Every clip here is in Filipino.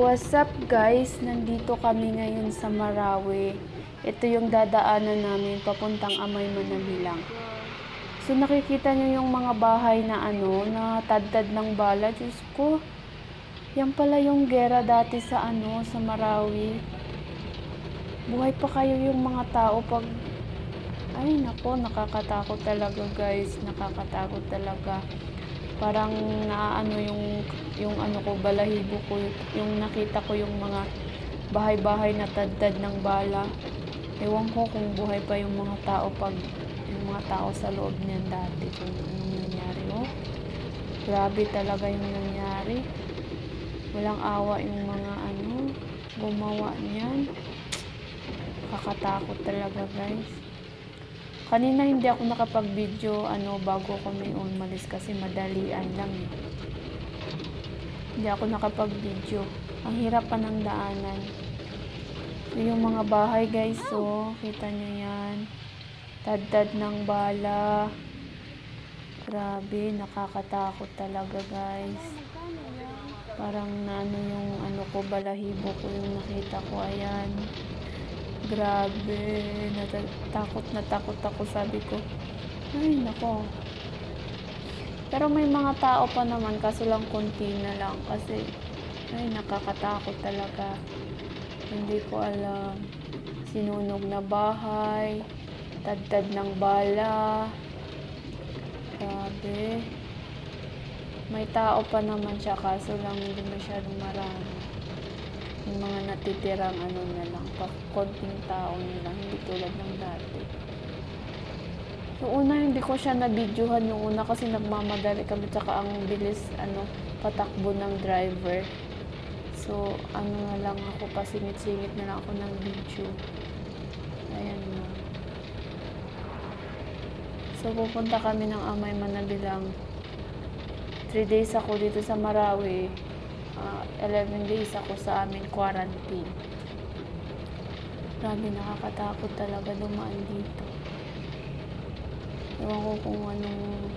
What's up guys? Nandito kami ngayon sa Marawi. Ito yung dadaanan namin papuntang Amay Manabilang. So nakikita nyo yung mga bahay na na tadtad ng bala. Diyos ko, yan pala yung gera dati sa sa Marawi. Buhay pa kayo yung mga tao pag... Ay nako, nakakatakot talaga guys. Nakakatakot talaga. Parang yung ko, balahibo ko, yung nakita ko yung mga bahay-bahay na tadtad ng bala. Ewan ko kung buhay pa yung mga tao pag yung mga tao sa loob niyan dati kung anong nangyari. Oh, grabe talaga yung nangyari. Walang awa yung mga gumawa niyan. Kakatakot talaga guys. Kanina hindi ako nakapag-video bago kami umalis kasi madalian lang eh. Hindi ako nakapag-video. Ang hirap pa ng daanan. So, yung mga bahay guys, so kita nyo yan. Tadtad ng bala. Grabe, nakakatakot talaga guys. Parang yung ko, balahibo ko yung nakita ko, ayan. Grabe, natakot ako, sabi ko. Ay, nako. Pero may mga tao pa naman, kaso lang konti na lang. Kasi, ay, nakakatakot talaga. Hindi ko alam. Sinunog na bahay, tadtad ng bala. Grabe. May tao pa naman siya, kaso lang hindi masyadong marami. Yung mga natitirang na lang, konting tao nila, hindi tulad ng dati. Yung una, hindi ko siya na-videohan yung una kasi nagmamadali kami, tsaka ang bilis, patakbo ng driver. So, na lang ako, pasingit-singit na lang ako ng video. Ayan na. So, pupunta kami ng Amay Manabilang. 3 days ako dito sa Marawi. 11 days ako sa amin quarantine. Grabe, nakakatakot talaga dumaan dito. Ewan ko kung anong...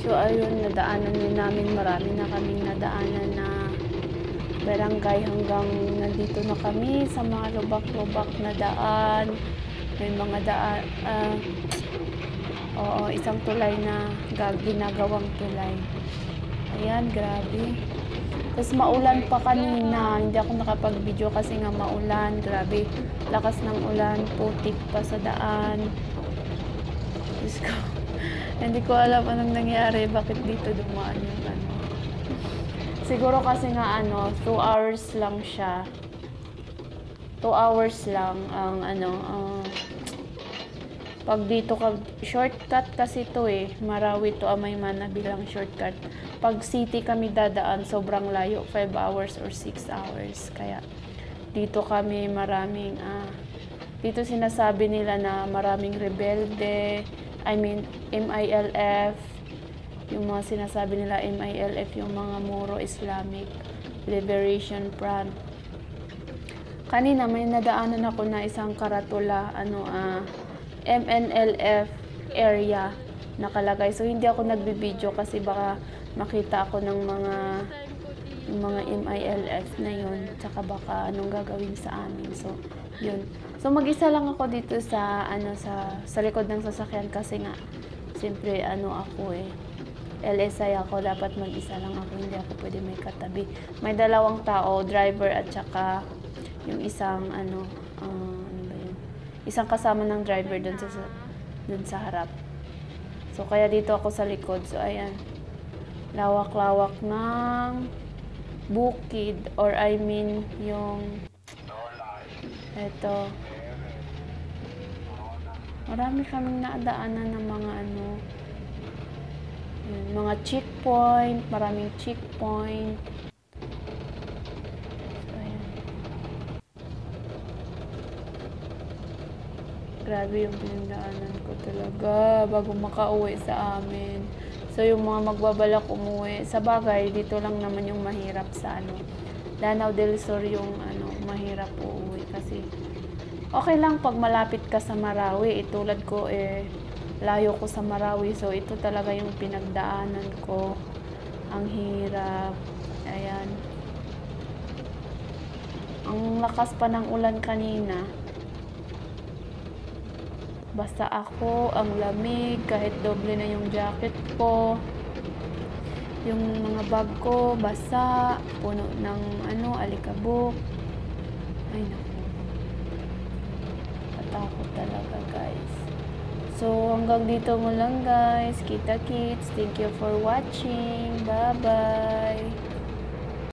So ayun, nadaanan din namin, marami na kaming nadaanan na barangay hanggang nandito na kami sa mga lubak-lubak na daan. May mga daan, isang tulay na ginagawang tulay. Ayan, grabe. Tapos maulan pa kanina, hindi ako nakapag-video kasi nga maulan. Grabe, lakas ng ulan, putik pa sa daan. Diyos ko, hindi ko alam anong nangyari, bakit dito dumaan yung Siguro kasi nga 2 hours lang siya. 2 hours lang ang pag dito ka, shortcut kasi to eh. Marawi to Amay Manabilang shortcut. Pag city kami dadaan, sobrang layo, 5 hours or 6 hours. Kaya dito kami maraming, dito sinasabi nila na maraming rebelde, MILF, yung mga sinasabi nila MILF, yung mga Moro Islamic Liberation Front. Kanina may nadaanan ako na isang karatula, MNLF area nakalagay. So hindi ako nagbibideo kasi baka makita ako ng mga MILF na yun. Tsaka baka anong gagawin sa amin. So yun. So mag-isa lang ako dito sa sa likod ng sasakyan kasi nga siyempre ako LSI ako, dapat mag-isa lang ako, hindi ako pwede may katabi. May 2 tao, driver at saka yung isang isang kasama ng driver dun sa harap. So kaya dito ako sa likod. So ayan, lawak-lawak ng bukid, or yung eto, marami kaming nadaanan ng mga checkpoint, maraming checkpoint. Grabe yung pinagdaanan ko talaga bago makauwi sa amin. So yung mga magbabalak umuwi, sa bagay dito lang naman yung mahirap sa Lanao del Sur yung mahirap uuwi kasi Okay lang pag malapit ka sa Marawi, tulad ko layo ko sa Marawi, so ito talaga yung pinagdaanan ko. Ang hirap. Ayan. Ang lakas pa ng ulan kanina. Basta ako, ang lamig, kahit doble na yung jacket ko. Yung mga bag ko, basa, puno ng alikabok. Ay naku. Katakot talaga, guys. So, hanggang dito mo lang, guys. Kita kits. Thank you for watching. Bye-bye.